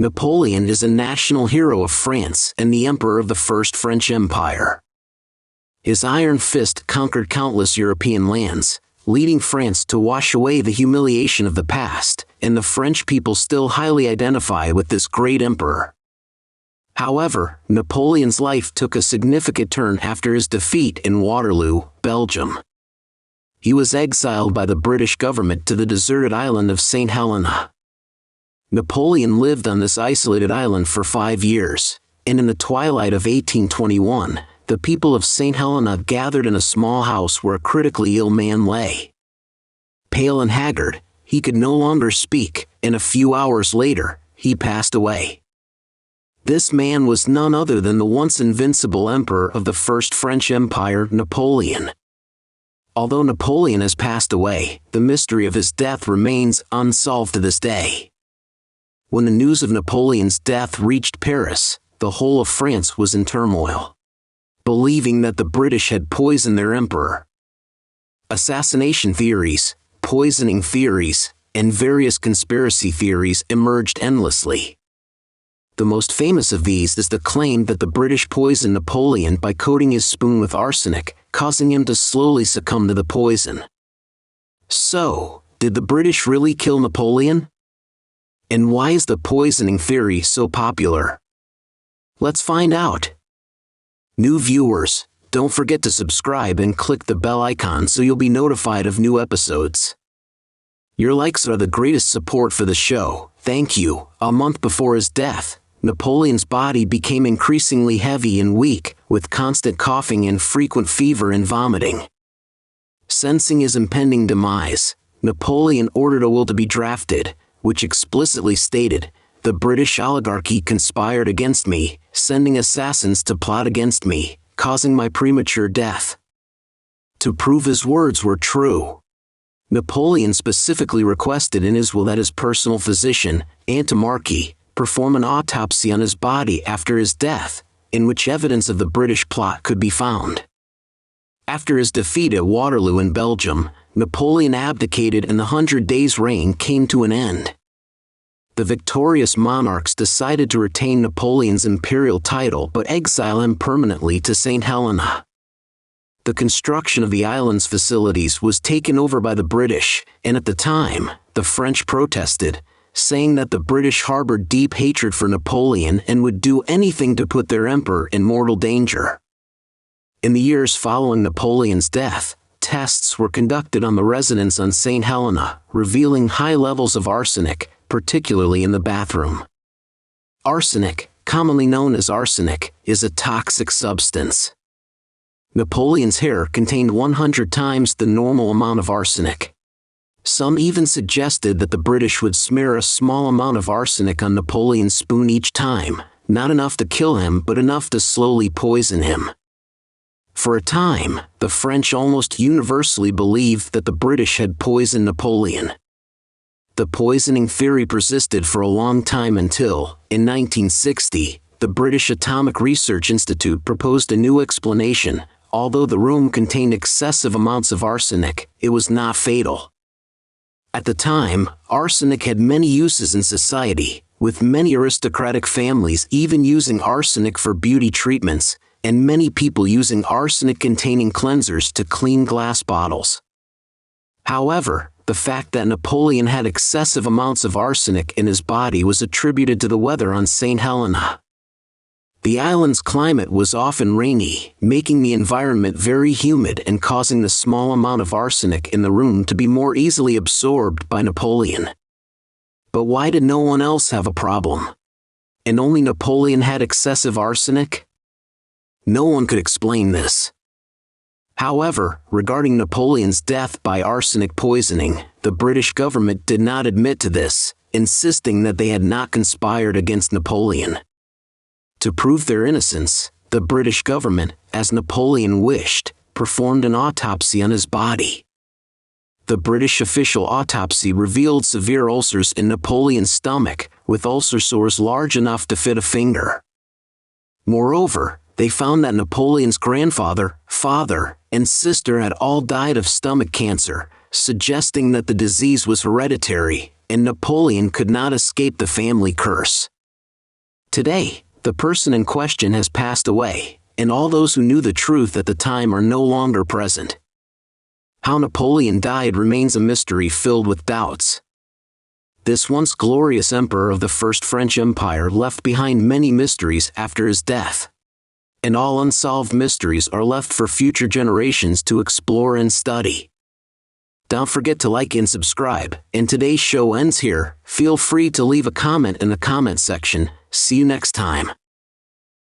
Napoleon is a national hero of France and the emperor of the First French Empire. His iron fist conquered countless European lands, leading France to wash away the humiliation of the past, and the French people still highly identify with this great emperor. However, Napoleon's life took a significant turn after his defeat in Waterloo, Belgium. He was exiled by the British government to the deserted island of Saint Helena. Napoleon lived on this isolated island for 5 years, and in the twilight of 1821, the people of Saint Helena gathered in a small house where a critically ill man lay. Pale and haggard, he could no longer speak, and a few hours later, he passed away. This man was none other than the once invincible emperor of the First French Empire, Napoleon. Although Napoleon has passed away, the mystery of his death remains unsolved to this day. When the news of Napoleon's death reached Paris, the whole of France was in turmoil, believing that the British had poisoned their emperor. Assassination theories, poisoning theories, and various conspiracy theories emerged endlessly. The most famous of these is the claim that the British poisoned Napoleon by coating his spoon with arsenic, causing him to slowly succumb to the poison. So, did the British really kill Napoleon? And why is the poisoning theory so popular? Let's find out. New viewers, don't forget to subscribe and click the bell icon so you'll be notified of new episodes. Your likes are the greatest support for the show, thank you. A month before his death, Napoleon's body became increasingly heavy and weak, with constant coughing and frequent fever and vomiting. Sensing his impending demise, Napoleon ordered a will to be drafted, which explicitly stated, "The British oligarchy conspired against me, sending assassins to plot against me, causing my premature death." To prove his words were true, Napoleon specifically requested in his will that his personal physician, Untimely, perform an autopsy on his body after his death, in which evidence of the British plot could be found. After his defeat at Waterloo in Belgium, Napoleon abdicated and the 100 Days' reign came to an end. The victorious monarchs decided to retain Napoleon's imperial title but exile him permanently to Saint Helena. The construction of the island's facilities was taken over by the British, and at the time, the French protested, saying that the British harbored deep hatred for Napoleon and would do anything to put their emperor in mortal danger. In the years following Napoleon's death, tests were conducted on the residents on Saint Helena, revealing high levels of arsenic, particularly in the bathroom. Arsenic, commonly known as arsenic, is a toxic substance. Napoleon's hair contained 100 times the normal amount of arsenic. Some even suggested that the British would smear a small amount of arsenic on Napoleon's spoon each time, not enough to kill him but enough to slowly poison him. For a time, the French almost universally believed that the British had poisoned Napoleon. The poisoning theory persisted for a long time until, in 1960, the British Atomic Research Institute proposed a new explanation. Although the room contained excessive amounts of arsenic, it was not fatal. At the time, arsenic had many uses in society, with many aristocratic families even using arsenic for beauty treatments, and many people using arsenic-containing cleansers to clean glass bottles. However, the fact that Napoleon had excessive amounts of arsenic in his body was attributed to the weather on Saint Helena. The island's climate was often rainy, making the environment very humid and causing the small amount of arsenic in the room to be more easily absorbed by Napoleon. But why did no one else have a problem? And only Napoleon had excessive arsenic? No one could explain this. However, regarding Napoleon's death by arsenic poisoning, the British government did not admit to this, insisting that they had not conspired against Napoleon. To prove their innocence, the British government, as Napoleon wished, performed an autopsy on his body. The British official autopsy revealed severe ulcers in Napoleon's stomach, with ulcer sores large enough to fit a finger. Moreover, they found that Napoleon's grandfather, father, and sister had all died of stomach cancer, suggesting that the disease was hereditary, and Napoleon could not escape the family curse. Today, the person in question has passed away, and all those who knew the truth at the time are no longer present. How Napoleon died remains a mystery filled with doubts. This once glorious emperor of the First French Empire left behind many mysteries after his death. And all unsolved mysteries are left for future generations to explore and study. Don't forget to like and subscribe, and today's show ends here. Feel free to leave a comment in the comment section. See you next time.